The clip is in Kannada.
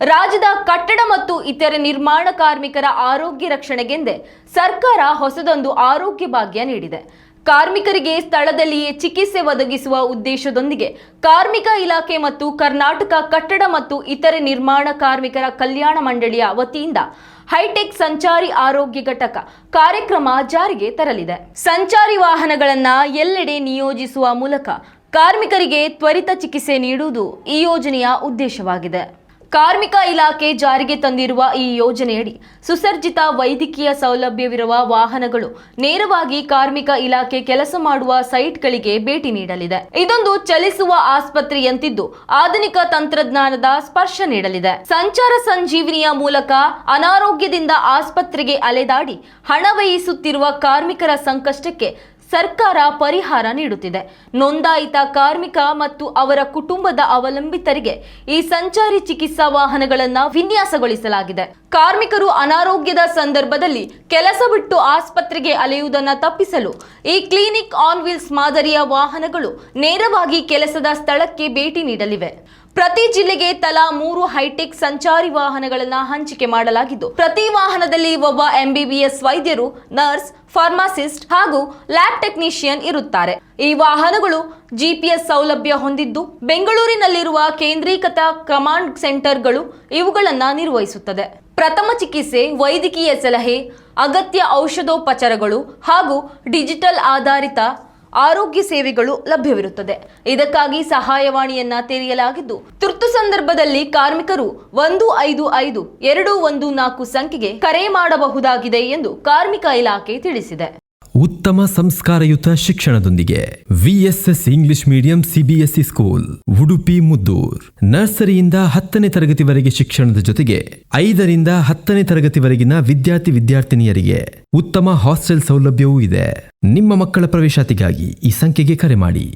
ರಾಜ್ಯದ ಕಟ್ಟಡ ಮತ್ತು ಇತರೆ ನಿರ್ಮಾಣ ಕಾರ್ಮಿಕರ ಆರೋಗ್ಯ ರಕ್ಷಣೆಗೆಂದೇ ಸರ್ಕಾರ ಹೊಸದೊಂದು ಆರೋಗ್ಯ ಭಾಗ್ಯ ನೀಡಿದೆ. ಕಾರ್ಮಿಕರಿಗೆ ಸ್ಥಳದಲ್ಲಿಯೇ ಚಿಕಿತ್ಸೆ ಒದಗಿಸುವ ಉದ್ದೇಶದೊಂದಿಗೆ ಕಾರ್ಮಿಕ ಇಲಾಖೆ ಮತ್ತು ಕರ್ನಾಟಕ ಕಟ್ಟಡ ಮತ್ತು ಇತರೆ ನಿರ್ಮಾಣ ಕಾರ್ಮಿಕರ ಕಲ್ಯಾಣ ಮಂಡಳಿಯ ವತಿಯಿಂದ ಹೈಟೆಕ್ ಸಂಚಾರಿ ಆರೋಗ್ಯ ಘಟಕ ಕಾರ್ಯಕ್ರಮ ಜಾರಿಗೆ ತರಲಿದೆ. ಸಂಚಾರಿ ವಾಹನಗಳನ್ನು ಎಲ್ಲೆಡೆ ನಿಯೋಜಿಸುವ ಮೂಲಕ ಕಾರ್ಮಿಕರಿಗೆ ತ್ವರಿತ ಚಿಕಿತ್ಸೆ ನೀಡುವುದು ಈ ಯೋಜನೆಯ ಉದ್ದೇಶವಾಗಿದೆ. ಕಾರ್ಮಿಕ ಇಲಾಖೆ ಜಾರಿಗೆ ತಂದಿರುವ ಈ ಯೋಜನೆಯಡಿ ಸುಸಜ್ಜಿತ ವೈದ್ಯಕೀಯ ಸೌಲಭ್ಯವಿರುವ ವಾಹನಗಳು ನೇರವಾಗಿ ಕಾರ್ಮಿಕ ಇಲಾಖೆ ಕೆಲಸ ಮಾಡುವ ಸೈಟ್ಗಳಿಗೆ ಭೇಟಿ ನೀಡಲಿದೆ. ಇದೊಂದು ಚಲಿಸುವ ಆಸ್ಪತ್ರೆಯಂತಿದ್ದು ಆಧುನಿಕ ತಂತ್ರಜ್ಞಾನದ ಸ್ಪರ್ಶ ನೀಡಲಿದೆ. ಸಂಚಾರ ಸಂಜೀವಿನಿಯ ಮೂಲಕ ಅನಾರೋಗ್ಯದಿಂದ ಆಸ್ಪತ್ರೆಗೆ ಅಲೆದಾಡಿ ಹಣ ವ್ಯಯಿಸುತ್ತಿರುವ ಕಾರ್ಮಿಕರ ಸಂಕಷ್ಟಕ್ಕೆ ಸರ್ಕಾರ ಪರಿಹಾರ ನೀಡುತ್ತಿದೆ. ನೋಂದಾಯಿತ ಕಾರ್ಮಿಕ ಮತ್ತು ಅವರ ಕುಟುಂಬದ ಅವಲಂಬಿತರಿಗೆ ಈ ಸಂಚಾರಿ ಚಿಕಿತ್ಸಾ ವಾಹನಗಳನ್ನು ವಿನ್ಯಾಸಗೊಳಿಸಲಾಗಿದೆ. ಕಾರ್ಮಿಕರು ಅನಾರೋಗ್ಯದ ಸಂದರ್ಭದಲ್ಲಿ ಕೆಲಸ ಬಿಟ್ಟು ಆಸ್ಪತ್ರೆಗೆ ಅಲೆಯುವುದನ್ನು ತಪ್ಪಿಸಲು ಈ ಕ್ಲಿನಿಕ್ ಆನ್ ವೀಲ್ಸ್ ಮಾದರಿಯ ವಾಹನಗಳು ನೇರವಾಗಿ ಕೆಲಸದ ಸ್ಥಳಕ್ಕೆ ಭೇಟಿ ನೀಡಲಿವೆ. ಪ್ರತಿ ಜಿಲ್ಲೆಗೆ ತಲಾ 3 ಹೈಟೆಕ್ ಸಂಚಾರಿ ವಾಹನಗಳನ್ನು ಹಂಚಿಕೆ ಮಾಡಲಾಗಿದ್ದು, ಪ್ರತಿ ವಾಹನದಲ್ಲಿ ಒಬ್ಬ MBBS ವೈದ್ಯರು, ನರ್ಸ್, ಫಾರ್ಮಾಸಿಸ್ಟ್ ಹಾಗೂ ಲ್ಯಾಬ್ ಟೆಕ್ನಿಷಿಯನ್ ಇರುತ್ತಾರೆ. ಈ ವಾಹನಗಳು GPS ಸೌಲಭ್ಯ ಹೊಂದಿದ್ದು, ಬೆಂಗಳೂರಿನಲ್ಲಿರುವ ಕೇಂದ್ರೀಕೃತ ಕಮಾಂಡ್ ಸೆಂಟರ್ಗಳು ಇವುಗಳನ್ನು ನಿರ್ವಹಿಸುತ್ತದೆ. ಪ್ರಥಮ ಚಿಕಿತ್ಸೆ, ವೈದ್ಯಕೀಯ ಸಲಹೆ, ಅಗತ್ಯ ಔಷಧೋಪಚಾರಗಳು ಹಾಗೂ ಡಿಜಿಟಲ್ ಆಧಾರಿತ ಆರೋಗ್ಯ ಸೇವೆಗಳು ಲಭ್ಯವಿರುತ್ತದೆ. ಇದಕ್ಕಾಗಿ ಸಹಾಯವಾಣಿಯನ್ನ ತೆರೆಯಲಾಗಿದ್ದು, ತುರ್ತು ಸಂದರ್ಭದಲ್ಲಿ ಕಾರ್ಮಿಕರು 155 214 ಸಂಖ್ಯೆಗೆ ಕರೆ ಮಾಡಬಹುದಾಗಿದೆ ಎಂದು ಕಾರ್ಮಿಕ ಇಲಾಖೆ ತಿಳಿಸಿದೆ. ಉತ್ತಮ ಸಂಸ್ಕಾರಯುತ ಶಿಕ್ಷಣದೊಂದಿಗೆ VSS English medium CBSE school Udupi Muddur. ನರ್ಸರಿಯಿಂದ 10ನೇ ತರಗತಿವರೆಗೆ ಶಿಕ್ಷಣದ ಜೊತೆಗೆ 5ರಿಂದ 10ನೇ ತರಗತಿವರೆಗಿನ ವಿದ್ಯಾರ್ಥಿನಿಯರಿಗೆ ಉತ್ತಮ ಹಾಸ್ಟೆಲ್ ಸೌಲಭ್ಯವೂ ಇದೆ. ನಿಮ್ಮ ಮಕ್ಕಳ ಪ್ರವೇಶಾತಿಗಾಗಿ ಈ ಸಂಖ್ಯೆಗೆ ಕರೆ ಮಾಡಿ.